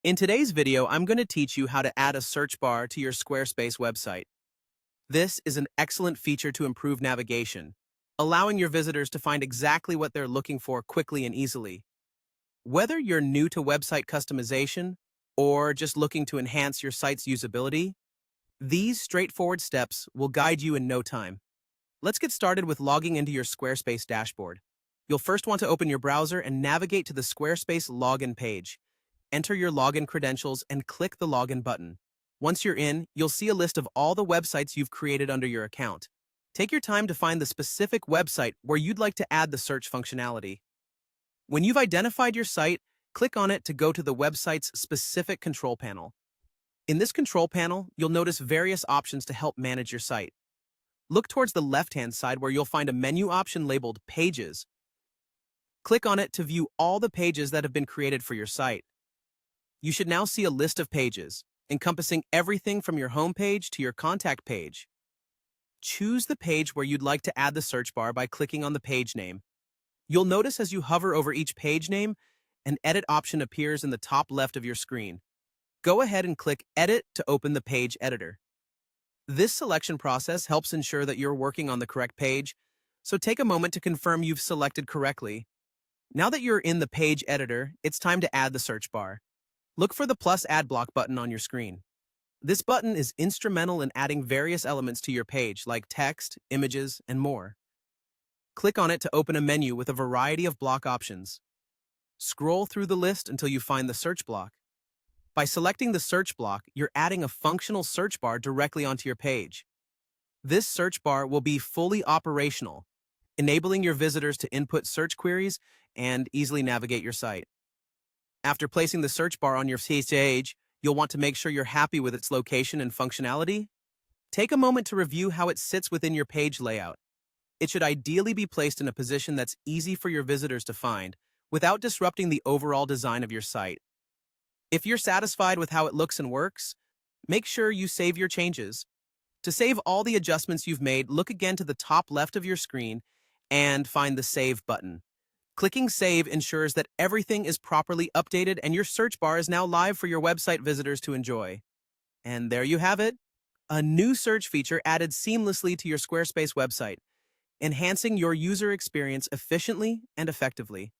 In today's video, I'm going to teach you how to add a search bar to your Squarespace website. This is an excellent feature to improve navigation, allowing your visitors to find exactly what they're looking for quickly and easily. Whether you're new to website customization or just looking to enhance your site's usability, these straightforward steps will guide you in no time. Let's get started with logging into your Squarespace dashboard. You'll first want to open your browser and navigate to the Squarespace login page. Enter your login credentials and click the login button. Once you're in, you'll see a list of all the websites you've created under your account. Take your time to find the specific website where you'd like to add the search functionality. When you've identified your site, click on it to go to the website's specific control panel. In this control panel, you'll notice various options to help manage your site. Look towards the left-hand side where you'll find a menu option labeled Pages. Click on it to view all the pages that have been created for your site. You should now see a list of pages, encompassing everything from your home page to your contact page. Choose the page where you'd like to add the search bar by clicking on the page name. You'll notice as you hover over each page name, an edit option appears in the top left of your screen. Go ahead and click Edit to open the page editor. This selection process helps ensure that you're working on the correct page, so take a moment to confirm you've selected correctly. Now that you're in the page editor, it's time to add the search bar. Look for the plus add block button on your screen. This button is instrumental in adding various elements to your page like text, images, and more. Click on it to open a menu with a variety of block options. Scroll through the list until you find the search block. By selecting the search block, you're adding a functional search bar directly onto your page. This search bar will be fully operational, enabling your visitors to input search queries and easily navigate your site. After placing the search bar on your page, you'll want to make sure you're happy with its location and functionality. Take a moment to review how it sits within your page layout. It should ideally be placed in a position that's easy for your visitors to find, without disrupting the overall design of your site. If you're satisfied with how it looks and works, make sure you save your changes. To save all the adjustments you've made, look again to the top left of your screen and find the Save button. Clicking Save ensures that everything is properly updated and your search bar is now live for your website visitors to enjoy. And there you have it, a new search feature added seamlessly to your Squarespace website, enhancing your user experience efficiently and effectively.